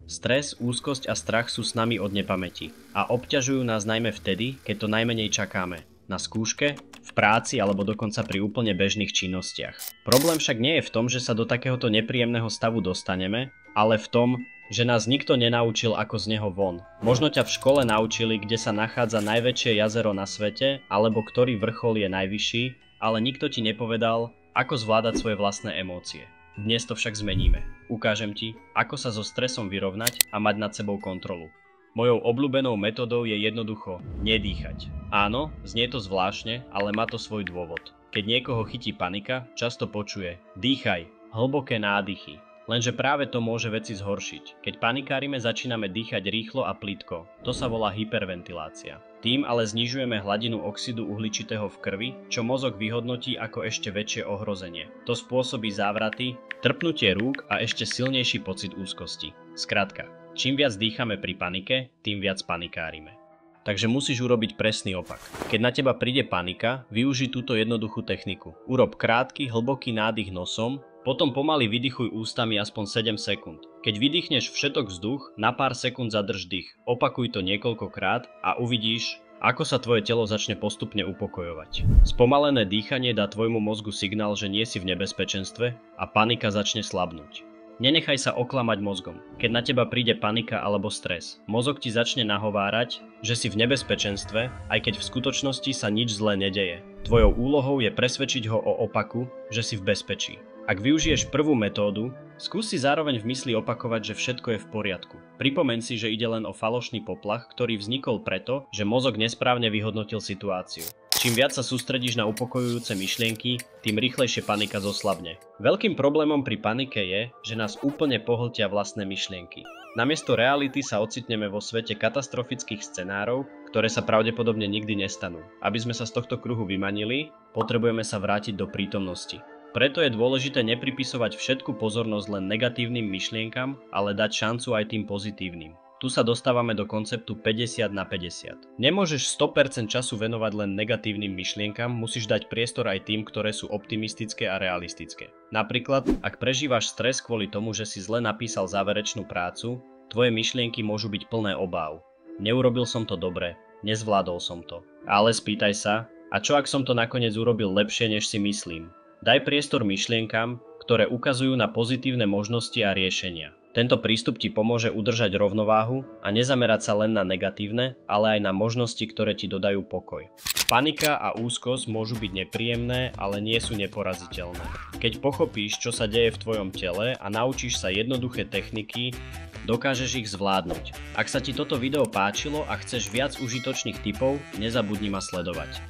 Stres, úzkosť a strach sú s nami od nepamäti a obťažujú nás najmä vtedy, keď to najmenej čakáme. Na skúške, v práci alebo dokonca pri úplne bežných činnostiach. Problém však nie je v tom, že sa do takéhoto nepríjemného stavu dostaneme, ale v tom, že nás nikto nenaučil ako z neho von. Možno ťa v škole naučili, kde sa nachádza najväčšie jazero na svete, alebo ktorý vrchol je najvyšší, ale nikto ti nepovedal, ako zvládať svoje vlastné emócie. Dnes to však zmeníme. Ukážem ti, ako sa so stresom vyrovnať a mať nad sebou kontrolu. Mojou obľúbenou metodou je jednoducho nedýchať. Áno, znie to zvláštne, ale má to svoj dôvod. Keď niekoho chytí panika, často počuje: dýchaj, hlboké nádychy. Lenže práve to môže veci zhoršiť. Keď panikárime, začíname dýchať rýchlo a plitko. To sa volá hyperventilácia. Tým ale znižujeme hladinu oxidu uhličitého v krvi, čo mozog vyhodnotí ako ešte väčšie ohrozenie. To spôsobí závraty, trpnutie rúk a ešte silnejší pocit úzkosti. Skrátka, čím viac dýchame pri panike, tým viac panikárime. Takže musíš urobiť presný opak. Keď na teba príde panika, využij túto jednoduchú techniku. Urob krátky, hlboký nádych nosom, potom pomaly vydychuj ústami aspoň 7 sekúnd. Keď vydýchneš všetok vzduch, na pár sekúnd zadrž dých. Opakuj to niekoľkokrát a uvidíš, ako sa tvoje telo začne postupne upokojovať. Spomalené dýchanie dá tvojmu mozgu signál, že nie si v nebezpečenstve a panika začne slabnúť. Nenechaj sa oklamať mozgom. Keď na teba príde panika alebo stres, mozog ti začne nahovárať, že si v nebezpečenstve, aj keď v skutočnosti sa nič zlé nedeje. Tvojou úlohou je presvedčiť ho o opaku, že si v bezpečí. Ak využiješ prvú metódu, skús si zároveň v mysli opakovať, že všetko je v poriadku. Pripomeň si, že ide len o falošný poplach, ktorý vznikol preto, že mozog nesprávne vyhodnotil situáciu. Čím viac sa sústredíš na upokojujúce myšlienky, tým rýchlejšie panika zoslabne. Veľkým problémom pri panike je, že nás úplne pohltia vlastné myšlienky. Namiesto reality sa ocitneme vo svete katastrofických scenárov, ktoré sa pravdepodobne nikdy nestanú. Aby sme sa z tohto kruhu vymanili, potrebujeme sa vrátiť do prítomnosti. Preto je dôležité nepripisovať všetku pozornosť len negatívnym myšlienkam, ale dať šancu aj tým pozitívnym. Tu sa dostávame do konceptu 50/50. Nemôžeš 100% času venovať len negatívnym myšlienkam, musíš dať priestor aj tým, ktoré sú optimistické a realistické. Napríklad, ak prežívaš stres kvôli tomu, že si zle napísal záverečnú prácu, tvoje myšlienky môžu byť plné obáv. Neurobil som to dobre, nezvládol som to. Ale spýtaj sa, a čo ak som to nakoniec urobil lepšie, než si myslím? Daj priestor myšlienkam, ktoré ukazujú na pozitívne možnosti a riešenia. Tento prístup ti pomôže udržať rovnováhu a nezamerať sa len na negatívne, ale aj na možnosti, ktoré ti dodajú pokoj. Panika a úzkosť môžu byť nepríjemné, ale nie sú neporaziteľné. Keď pochopíš, čo sa deje v tvojom tele a naučíš sa jednoduché techniky, dokážeš ich zvládnuť. Ak sa ti toto video páčilo a chceš viac užitočných tipov, nezabudni ma sledovať.